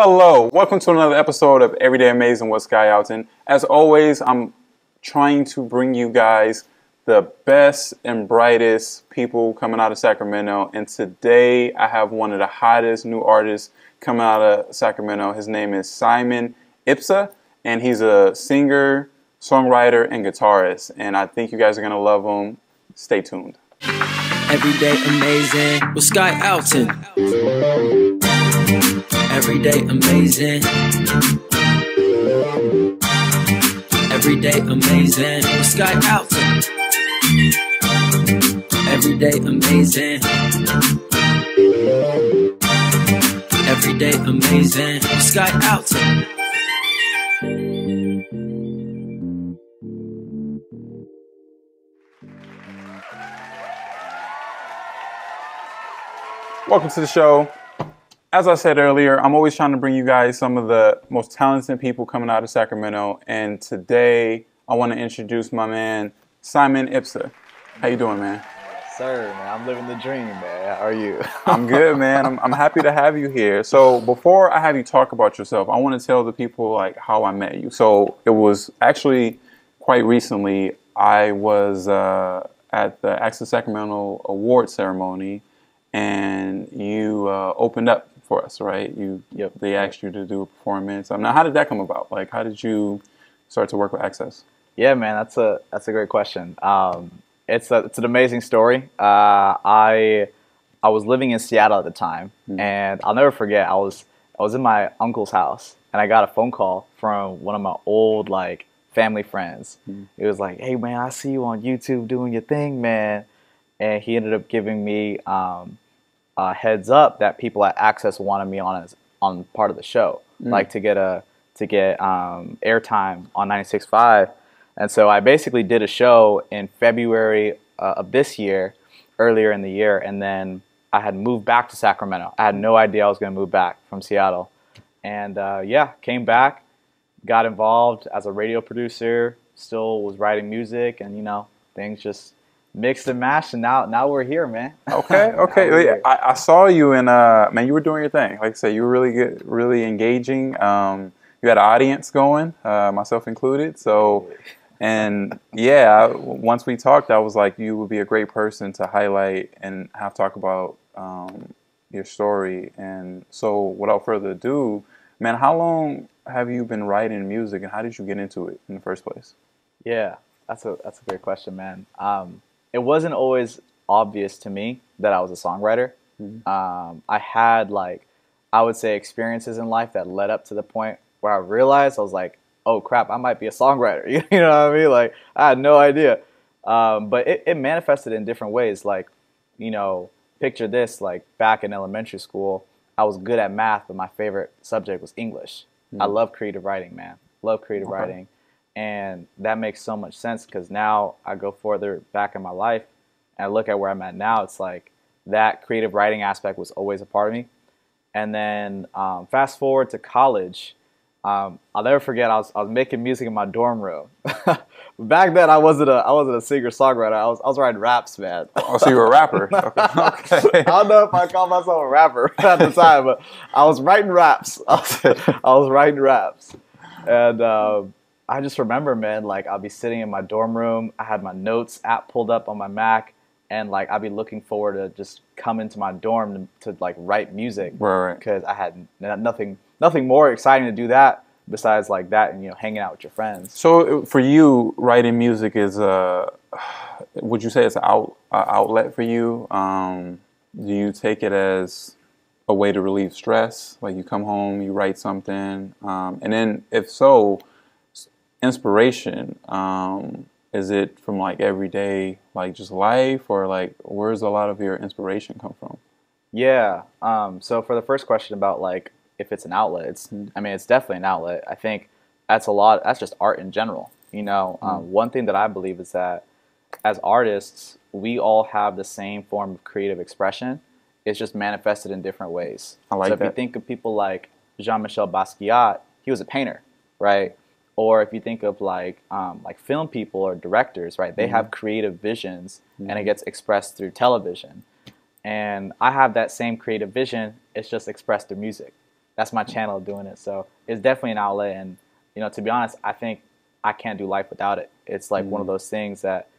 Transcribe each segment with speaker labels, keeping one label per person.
Speaker 1: Hello, welcome to another episode of Everyday Amazing with Sky Alton. As always, I'm trying to bring you guys the best and brightest people coming out of Sacramento. And today I have one of the hottest new artists coming out of Sacramento. His name is Simon Ibssa, and he's a singer, songwriter, and guitarist. And I think you guys are going to love him. Stay tuned.
Speaker 2: Everyday Amazing with Sky Alton. Everyday Amazing. Everyday Amazing with Sky Alton. Everyday Amazing. Everyday Amazing with Sky Alton.
Speaker 1: Welcome to the show. As I said earlier, I'm always trying to bring you guys some of the most talented people coming out of Sacramento. And today, I want to introduce my man, Simon Ibssa. How you doing, man?
Speaker 3: Yes, sir, man. I'm living the dream, man. How are you?
Speaker 1: I'm good, man. I'm happy to have you here. So before I have you talk about yourself, I want to tell the people like how I met you. So it was actually quite recently. I was at the Access Sacramento Award ceremony, and you opened up for us, right? They asked you to do a performance. Now, how did that come about? Like, how did you start to work with Access?
Speaker 3: Yeah, man, that's a great question. It's an amazing story. I was living in Seattle at the time, and I'll never forget. I was in my uncle's house, and I got a phone call from one of my old family friends. It was like, "Hey, man, I see you on YouTube doing your thing, man." And he ended up giving me a heads up that people at Access wanted me on part of the show, like to get airtime on 96.5. And so I basically did a show in February of this year, earlier in the year, and then I had moved back to Sacramento. I had no idea I was going to move back from Seattle, and came back, got involved as a radio producer, still was writing music, and things just mixed and matched, and now we're here, man.
Speaker 1: Okay. I saw you, and man, you were doing your thing. Like I said, you were really good, really engaging. You had an audience going, myself included. So, and yeah, once we talked, I was like, you would be a great person to highlight and have talk about your story. And so, without further ado, man, how long have you been writing music, and how did you get into it in the first place?
Speaker 3: Yeah, that's a great question, man. It wasn't always obvious to me that I was a songwriter. I had I would say experiences in life that led up to the point where I realized I was like, oh crap, I might be a songwriter. You know what I mean? Like, I had no idea. But it manifested in different ways. Picture this, back in elementary school, I was good at math, but my favorite subject was English. I love creative writing, man. Love creative writing. And that makes so much sense because now I go further back in my life and I look at where I'm at now. It's like that creative writing aspect was always a part of me. And then fast forward to college, I'll never forget I was making music in my dorm room. Back then I wasn't a singer songwriter. I was writing raps, man.
Speaker 1: Oh, so you were a rapper? Okay.
Speaker 3: I don't know if I call myself a rapper at the time, but I was writing raps. I was writing raps, and I just remember, man, I'll be sitting in my dorm room. I had my notes app pulled up on my Mac, and I'd be looking forward to just come into my dorm to write music.
Speaker 1: Right.
Speaker 3: Because I had nothing more exciting to do that besides that and hanging out with your friends.
Speaker 1: So for you, writing music is would you say it's an outlet for you? Do you take it as a way to relieve stress? Like you come home, you write something, and then if so, inspiration, is it from everyday just life, or where's a lot of your inspiration come from?
Speaker 3: Yeah. So for the first question about if it's an outlet, it's definitely an outlet. I think that's just art in general. One thing that I believe is that as artists, we all have the same form of creative expression. It's just manifested in different ways.
Speaker 1: I like
Speaker 3: that.
Speaker 1: So
Speaker 3: if you think of people like Jean-Michel Basquiat, he was a painter, right? Or if you think of film people or directors, right? They have creative visions, and it gets expressed through television. And I have that same creative vision. It's just expressed through music. that's my channel of doing it. So it's definitely an outlet. And, you know, to be honest, I think I can't do life without it. It's like one of those things that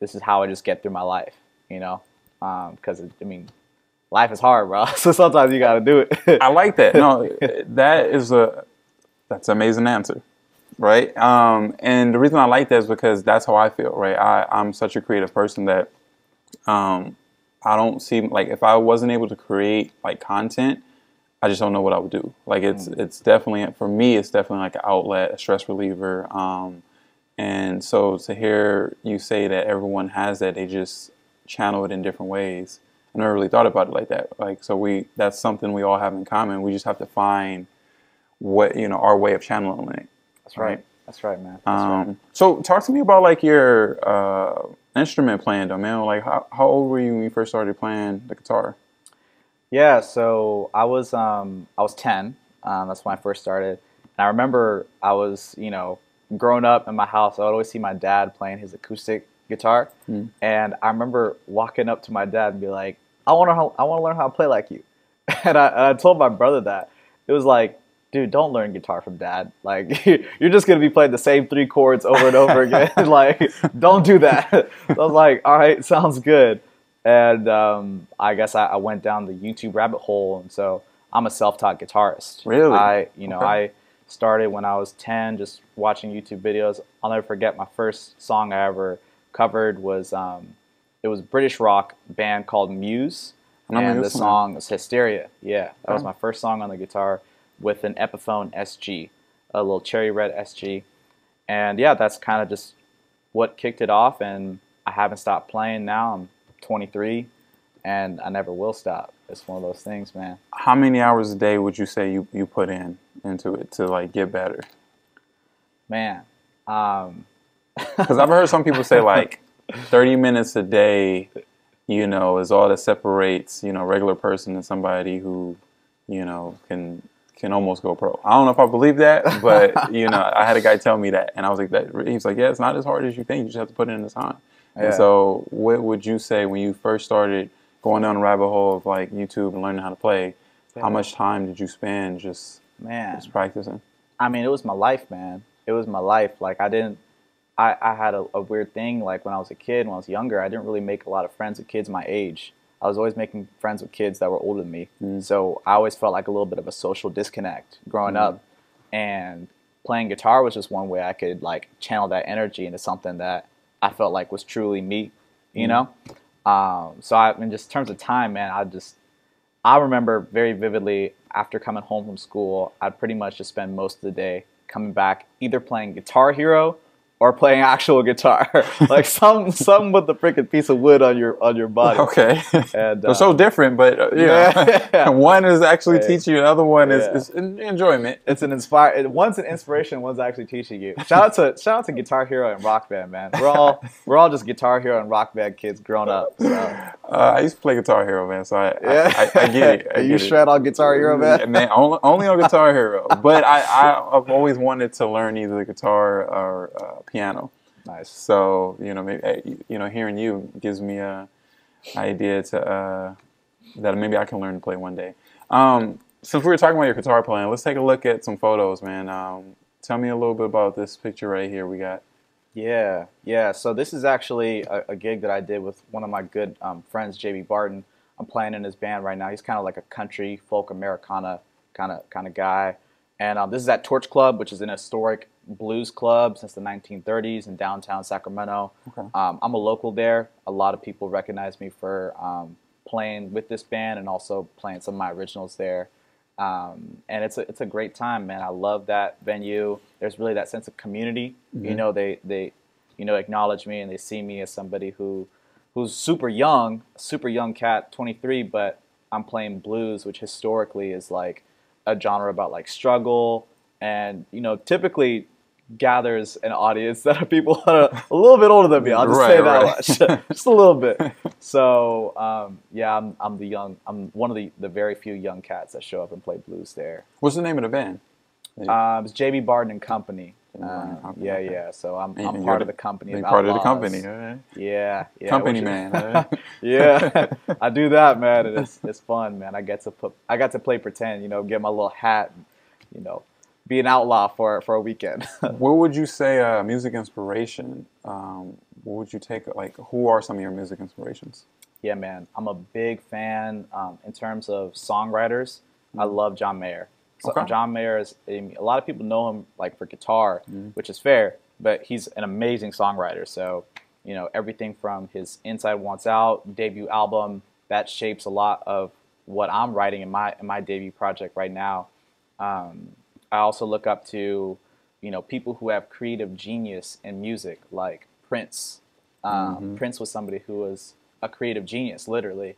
Speaker 3: this is how I just get through my life, you know? Because, I mean, life is hard, bro. So sometimes you got to do it.
Speaker 1: I like that. No, that's an amazing answer, right? And the reason I like that is because that's how I feel, right? I'm such a creative person that I don't see, like, if I wasn't able to create like content, I just don't know what I would do. Like it's definitely, for me, it's definitely like an outlet, a stress reliever. And so to hear you say that everyone has that, they just channel it in different ways. I never really thought about it like that. Like, so that's something we all have in common. We just have to find what, you know, our way of channeling it.
Speaker 3: That's right. That's right, man. That's right.
Speaker 1: So talk to me about like your instrument playing though, man. Like how old were you when you first started playing the guitar?
Speaker 3: Yeah, so I was 10. That's when I first started. And I remember I was, you know, growing up in my house, I would always see my dad playing his acoustic guitar. And I remember walking up to my dad and be like, I want to learn how to play like you. And I told my brother that. It was like, dude, don't learn guitar from dad. Like, you're just going to be playing the same 3 chords over and over again. Like, don't do that. So I was like, all right, sounds good. And I guess I went down the YouTube rabbit hole. And so I'm a self-taught guitarist.
Speaker 1: Really?
Speaker 3: I started when I was 10, just watching YouTube videos. I'll never forget my first song I ever covered was, it was a British rock band called Muse. And the song was Hysteria. Yeah, that was my first song on the guitar with an Epiphone SG, a little cherry red SG. And yeah, that's kind of just what kicked it off. And I haven't stopped playing now. I'm 23 and I never will stop. It's one of those things, man.
Speaker 1: How many hours a day would you say you put into it to like get better?
Speaker 3: Man,
Speaker 1: because I've heard some people say like 30 minutes a day, you know, is all that separates, you know, a regular person and somebody who, you know, can almost go pro. I don't know if I believe that, but you know, I had a guy tell me that, and I was like, he was like, yeah, it's not as hard as you think. You just have to put in the time. Yeah. And so, what would you say when you first started going down the rabbit hole of like YouTube and learning how to play? Yeah. How much time did you spend just practicing?
Speaker 3: I mean, it was my life, man. It was my life. Like I had a weird thing. Like when I was a kid, when I was younger, I didn't really make a lot of friends with kids my age. I was always making friends with kids that were older than me. So I always felt like a little bit of a social disconnect growing up. And playing guitar was just one way I could like channel that energy into something that I felt like was truly me, you know? So in just terms of time, man, I remember very vividly after coming home from school, I'd pretty much just spend most of the day coming back either playing Guitar Hero or playing actual guitar, like some with the freaking piece of wood on your body.
Speaker 1: Okay,
Speaker 3: and
Speaker 1: they're so different, but yeah. One is actually teaching you, the other one is enjoyment.
Speaker 3: It's one's an inspiration, one's actually teaching you. Shout out to Guitar Hero and Rock Band, man. We're all just Guitar Hero and Rock Band kids growing up. So.
Speaker 1: I used to play Guitar Hero, man. So I get it.
Speaker 3: You shred on Guitar Hero, man.
Speaker 1: Man, only on Guitar Hero. But I've always wanted to learn either the guitar or piano.
Speaker 3: Nice.
Speaker 1: So maybe hearing you gives me a idea to that maybe I can learn to play one day. Since we were talking about your guitar playing, let's take a look at some photos, man. Tell me a little bit about this picture right here we got.
Speaker 3: Yeah. So this is actually a gig that I did with one of my good friends, JB Barton. I'm playing in his band right now. He's kind of like a country folk Americana kind of guy. And this is at Torch Club, which is an historic blues club since the 1930s in downtown Sacramento. Okay. I'm a local there. A lot of people recognize me for playing with this band and also playing some of my originals there. And it's a great time, man. I love that venue. There's really that sense of community. Mm-hmm. You know, they acknowledge me and they see me as somebody who's super young cat, 23, but I'm playing blues, which historically is like a genre about like struggle and, typically gathers an audience that are people that are a little bit older than me. I'll just say that much. Just a little bit. So, I'm one of the very few young cats that show up and play blues there.
Speaker 1: What's the name of the band?
Speaker 3: It's JB Barton and Company. Yeah, yeah. So I'm
Speaker 1: And
Speaker 3: part of the company
Speaker 1: you're
Speaker 3: of
Speaker 1: part of the
Speaker 3: Outlaws.
Speaker 1: company, all right?
Speaker 3: Yeah, yeah.
Speaker 1: Company
Speaker 3: which-
Speaker 1: man. All right?
Speaker 3: Yeah, I do that, man, and it's fun, man. I got to play pretend, get my little hat, and, be an outlaw for a weekend.
Speaker 1: What would you say music inspiration? What would you take? Like, who are some of your music inspirations?
Speaker 3: Yeah, man, I'm a big fan in terms of songwriters. I love John Mayer. So
Speaker 1: Okay.
Speaker 3: John Mayer is a lot of people know him like for guitar, which is fair, but he's an amazing songwriter. So everything from his Inside Wants Out debut album that shapes a lot of what I'm writing in my debut project right now. I also look up to people who have creative genius in music, like Prince. Prince was somebody who was a creative genius, literally,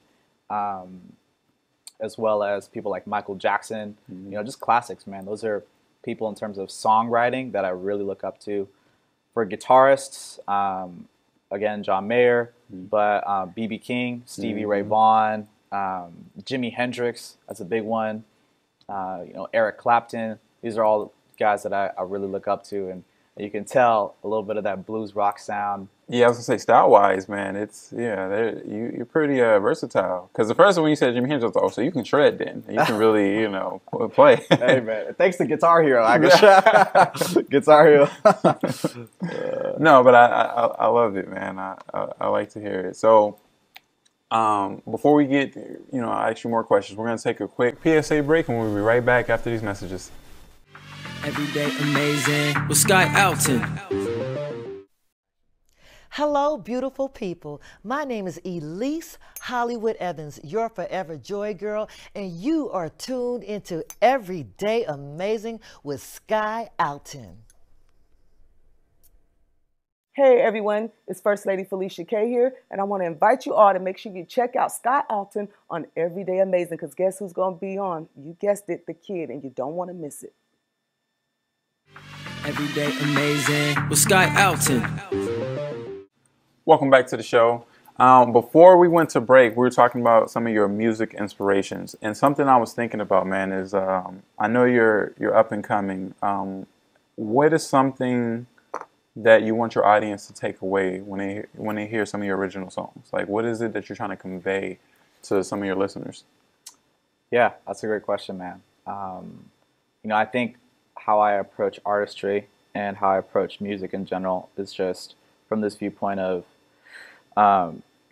Speaker 3: as well as people like Michael Jackson. Just classics, man. Those are people in terms of songwriting that I really look up to. For guitarists, again, John Mayer, but B.B. King, Stevie Ray Vaughan, Jimi Hendrix, that's a big one. Eric Clapton. These are all guys that I really look up to, and you can tell a little bit of that blues rock sound.
Speaker 1: Yeah, I was gonna say style wise, man. You're pretty versatile. Because the first one when you said Jimi Hendrix, I was like, oh, so you can shred then. You can really play.
Speaker 3: Hey man, thanks to Guitar Hero, I guess. Guitar Hero.
Speaker 1: No, but I love it, man. I like to hear it. So before we get I ask you more questions, we're gonna take a quick PSA break, and we'll be right back after these messages.
Speaker 2: Everyday amazing with Sky Alton.
Speaker 4: Hello, beautiful people. My name is Elise Hollywood Evans, your forever joy girl, and you are tuned into Everyday Amazing with Sky Alton.
Speaker 5: Hey everyone, it's First Lady Felicia K here, and I want to invite you all to make sure you check out Sky Alton on Everyday Amazing, because guess who's going to be on? You guessed it, the kid, and you don't want to miss it.
Speaker 2: Everyday amazing with Sky Alton.
Speaker 1: Welcome back to the show. Before we went to break, we were talking about some of your music inspirations, and something I was thinking about, man, is I know you're up and coming. What is something that you want your audience to take away when they hear some of your original songs? Like, what is it that you're trying to convey to some of your listeners?
Speaker 3: Yeah, that's a great question, man. I think how I approach artistry and how I approach music in general is just from this viewpoint of,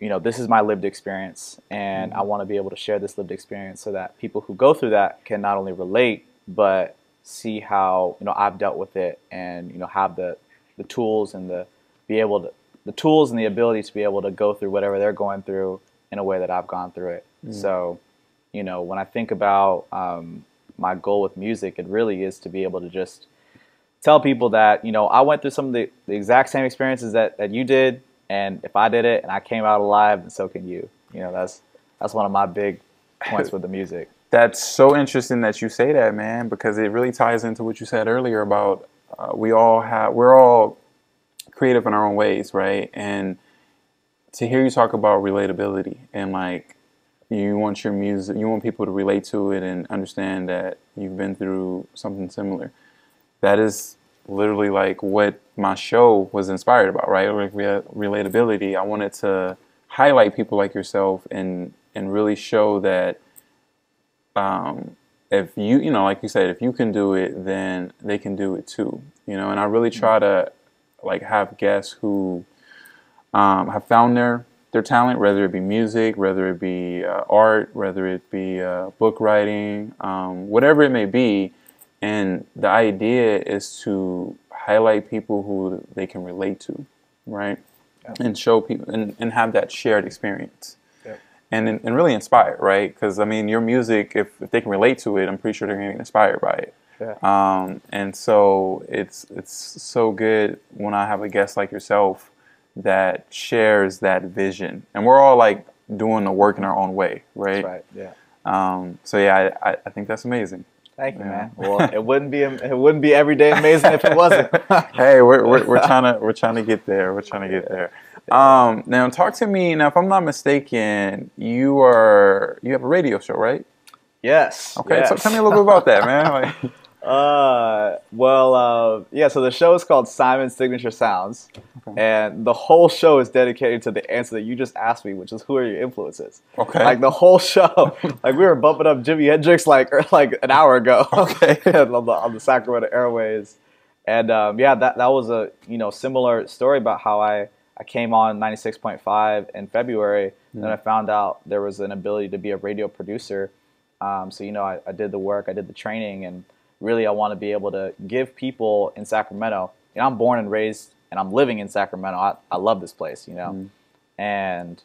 Speaker 3: this is my lived experience, and I want to be able to share this lived experience so that people who go through that can not only relate, but see how, I've dealt with it, and, have the tools and the tools and the ability to be able to go through whatever they're going through in a way that I've gone through it. So, when I think about my goal with music, it really is to be able to just tell people that, I went through some of the exact same experiences that you did, and if I did it and I came out alive, then so can you. That's one of my big points with the music.
Speaker 1: That's so interesting that you say that, man, because it really ties into what you said earlier about we're all creative in our own ways, right? And to hear you talk about relatability and like you want your music, you want people to relate to it and understand that you've been through something similar. That is literally like what my show was inspired about, right? Like relatability. I wanted to highlight people like yourself and really show that if you like you said, if you can do it, then they can do it too. And I really try to like have guests who have found their talent, whether it be music, whether it be art, whether it be book writing, whatever it may be. And the idea is to highlight people who they can relate to, right? Yeah. And show people and have that shared experience. Yeah. And really inspire, right? Because, I mean, your music, if they can relate to it, I'm pretty sure they're going to get inspired by it. Yeah. And so it's so good when I have a guest like yourself that shares that vision. And we're all like doing the work in our own way, right?
Speaker 3: That's right, yeah.
Speaker 1: So yeah, I think that's amazing.
Speaker 3: Thank you, man. Well, it wouldn't be everyday amazing if it wasn't.
Speaker 1: Hey, we're trying to get there. We're trying to get there. Now talk to me. Now, if I'm not mistaken, you have a radio show, right?
Speaker 3: Yes.
Speaker 1: Okay,
Speaker 3: yes.
Speaker 1: So tell me a little bit about that, man.
Speaker 3: Yeah, so the show is called Simon's Signature Sounds.
Speaker 1: Okay.
Speaker 3: And the whole show is dedicated to the answer that you just asked me, which is who are your influences?
Speaker 1: Okay.
Speaker 3: Like the whole show. Like we were bumping up Jimi Hendrix like an hour ago.
Speaker 1: Okay.
Speaker 3: on the Sacramento Airways. And that was a similar story about how I came on 96.5 in February, and then I found out there was an ability to be a radio producer. So I did the work, I did the training, and really I want to be able to give people in Sacramento. I'm born and raised, and I'm living in Sacramento. I love this place, and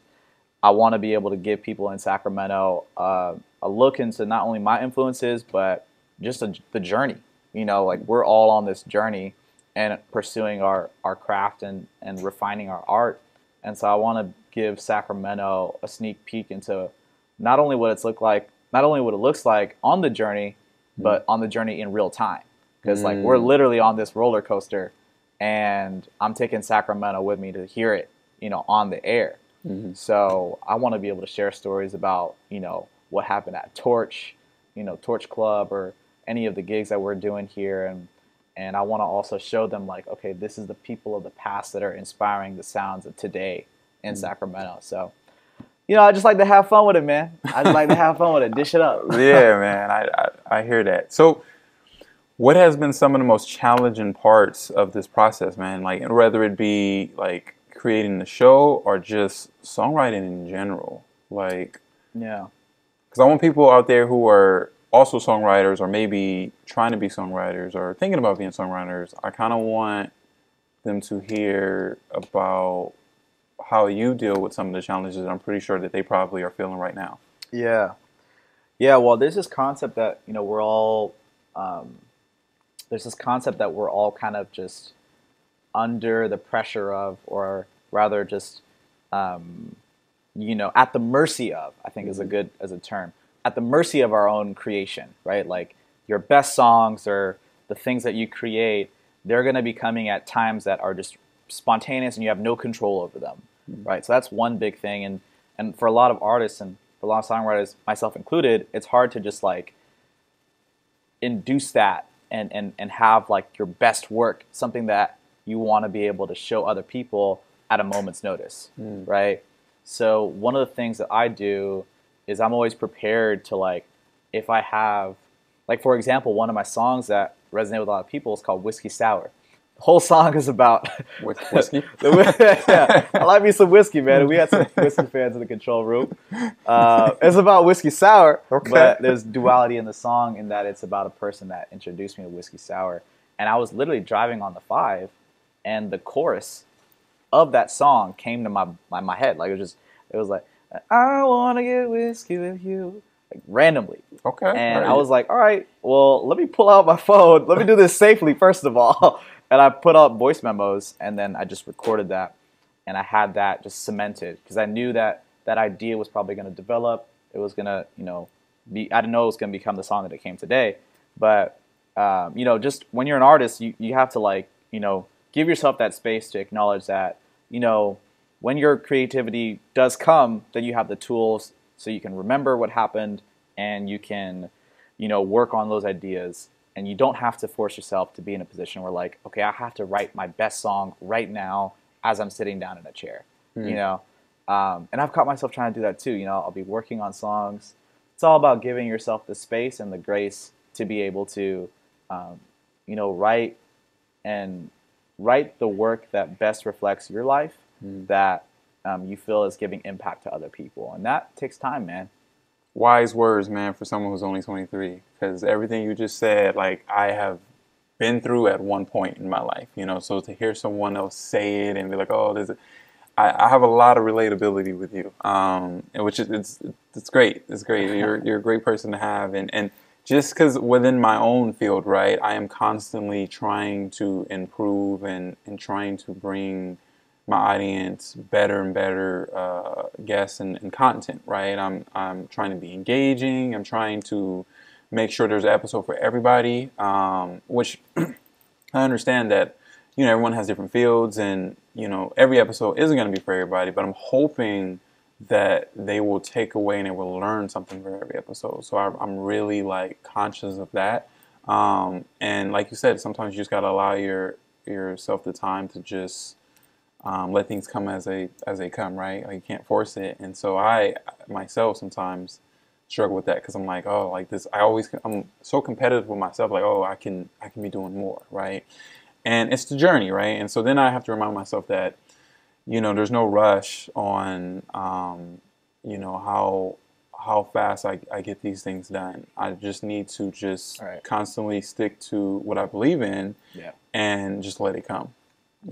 Speaker 3: I want to be able to give people in Sacramento a look into not only my influences, but just the journey. Like we're all on this journey and pursuing our craft and refining our art. And so I want to give Sacramento a sneak peek into not only what it looks like on the journey, but on the journey in real time. Because like we're literally on this roller coaster, and I'm taking Sacramento with me to hear it, on the air. So I want to be able to share stories about, what happened at Torch, Torch Club, or any of the gigs that we're doing here. And I want to also show them like, okay, this is the people of the past that are inspiring the sounds of today in Sacramento. So, I just like to have fun with it, man. I just like to have fun with it, dish it up.
Speaker 1: Yeah, man, I hear that. So what has been some of the most challenging parts of this process, man? Like, whether it be like creating the show or just songwriting in general? Like,
Speaker 3: yeah.
Speaker 1: Because I want people out there who are also songwriters, or maybe trying to be songwriters, or thinking about being songwriters. I kind of want them to hear about how you deal with some of the challenges I'm pretty sure that they probably are feeling right now.
Speaker 3: Yeah. Well, there's this concept that we're all kind of just under the pressure of, or rather just at the mercy of, I think is a term, at the mercy of our own creation, right? Like your best songs or the things that you create, they're going to be coming at times that are just spontaneous and you have no control over them, right? So that's one big thing. And for a lot of artists and for a lot of songwriters, myself included, it's hard to just like induce that and have like your best work, something that you want to be able to show other people at a moment's notice, right? So one of the things that I do is I'm always prepared to, like, if I have, like, for example, one of my songs that resonate with a lot of people is called Whiskey Sour. The whole song is about
Speaker 1: whiskey.
Speaker 3: Yeah, I like me some whiskey, man. We had some whiskey fans in the control room. It's about whiskey sour, but there's duality in the song in that it's about a person that introduced me to whiskey sour. And I was literally driving on the 5, and the chorus of that song came to my head. Like it was like, I want to get whiskey with you, like randomly.
Speaker 1: Okay.
Speaker 3: And I was like, all right, well, let me pull out my phone. Let me do this safely, first of all. And I put out voice memos, and then I just recorded that. And I had that just cemented because I knew that that idea was probably going to develop. It was going to, I didn't know it was going to become the song that it came today. But, just when you're an artist, you have to, like, give yourself that space to acknowledge that, when your creativity does come, then you have the tools so you can remember what happened and you can, work on those ideas. And you don't have to force yourself to be in a position where, like, okay, I have to write my best song right now as I'm sitting down in a chair, And I've caught myself trying to do that too. I'll be working on songs. It's all about giving yourself the space and the grace to be able to, write the work that best reflects your life, that you feel is giving impact to other people. And that takes time, man.
Speaker 1: Wise words, man, for someone who's only 23. Because everything you just said, like, I have been through at one point in my life, So to hear someone else say it and be like, oh, I have a lot of relatability with you, which is it's great. It's great. You're a great person to have, and just because within my own field, right, I am constantly trying to improve and trying to bring my audience better and better guests and content, right? I'm trying to be engaging. I'm trying to make sure there's an episode for everybody, which I understand that, everyone has different fields and, every episode isn't going to be for everybody, but I'm hoping that they will take away and they will learn something from every episode. So I'm really, like, conscious of that. And like you said, sometimes you just gotta allow yourself the time to just let things come as they come, right? Like you can't force it. And so I myself sometimes struggle with that because I'm like, oh, like this. I'm so competitive with myself. Like, oh, I can be doing more, right? And it's the journey, right? And so then I have to remind myself that, there's no rush on, how fast I get these things done. I just need to just constantly stick to what I believe in, and just let it come.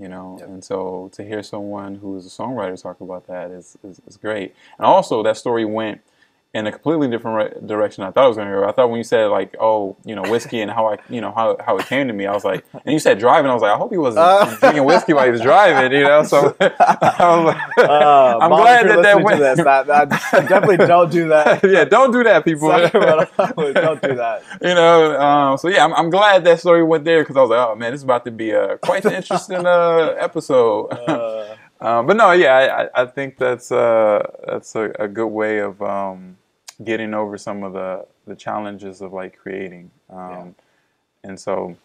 Speaker 1: And so to hear someone who is a songwriter talk about that is great. And also that story went in a completely different direction I thought it was going to go. I thought when you said like, oh, whiskey and how how it came to me, I was like, and you said driving, I was like, I hope he wasn't drinking whiskey while he was driving, So I was like, I'm glad that went.
Speaker 3: I definitely don't do that.
Speaker 1: Yeah, don't do that, people.
Speaker 3: Don't do that.
Speaker 1: So yeah, I'm glad that story went there because I was like, oh man, this is about to be quite an interesting episode. But no, yeah, I think that's a good way of getting over some of the challenges of like creating. And so,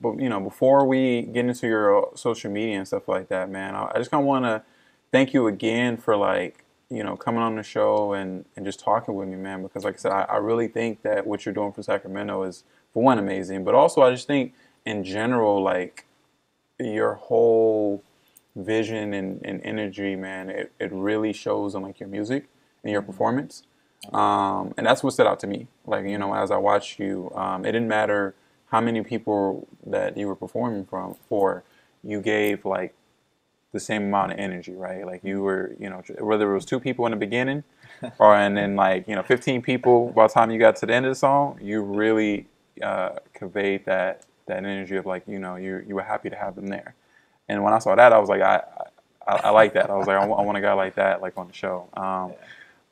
Speaker 1: before we get into your social media and stuff like that, man, I just kind of want to thank you again for like, coming on the show and just talking with me, man, because like I said, I really think that what you're doing for Sacramento is, for one, amazing, but also I just think in general, like your whole vision and energy, man, it really shows on like your music and your performance. And that's what stood out to me. Like, as I watched you, it didn't matter how many people that you were performing for, you gave like the same amount of energy, right? Like you were, whether it was 2 people in the beginning and then like, 15 people by the time you got to the end of the song, you really conveyed that energy of like, you were happy to have them there. And when I saw that, I was like, I like that. I was like, I want a guy like that, like on the show.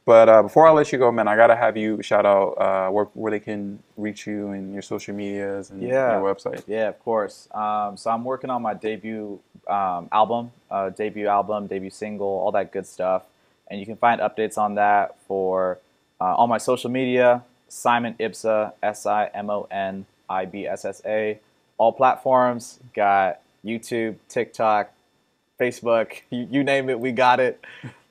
Speaker 1: But before I let you go, man, I gotta have you shout out where they can reach you and your social medias and your website. Yeah,
Speaker 3: of course. So I'm working on my debut album, debut single, all that good stuff. And you can find updates on that for on my social media, Simon Ibssa, SIMONIBSSA. All platforms, got YouTube, TikTok, Facebook, you name it, we got it.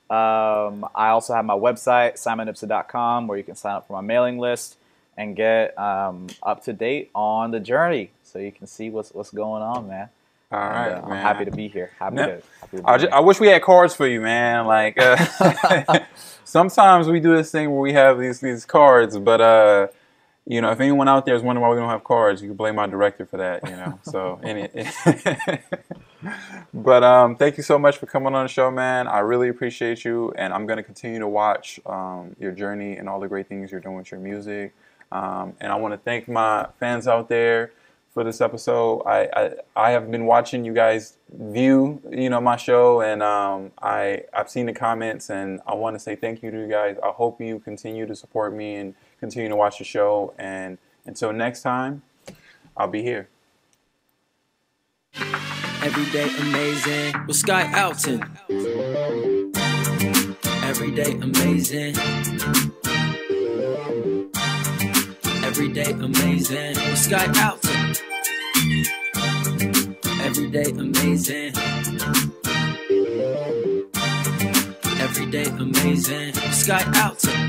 Speaker 3: I also have my website, simonibssa.com, where you can sign up for my mailing list and get up to date on the journey, so you can see what's going on, man.
Speaker 1: All right, man.
Speaker 3: I'm happy to be here.
Speaker 1: I wish we had cards for you, man. Like sometimes we do this thing where we have these cards, but if anyone out there is wondering why we don't have cards, you can blame my director for that, So, but thank you so much for coming on the show, man. I really appreciate you, and I'm going to continue to watch your journey and all the great things you're doing with your music. And I want to thank my fans out there for this episode. I have been watching you guys view, my show, and I've seen the comments, and I want to say thank you to you guys. I hope you continue to support me and continue to watch the show. And until next time, I'll be here.
Speaker 2: Everyday amazing with Sky Alton. Everyday amazing. Everyday amazing with Sky Alton. Everyday amazing. Everyday amazing with Sky Alton.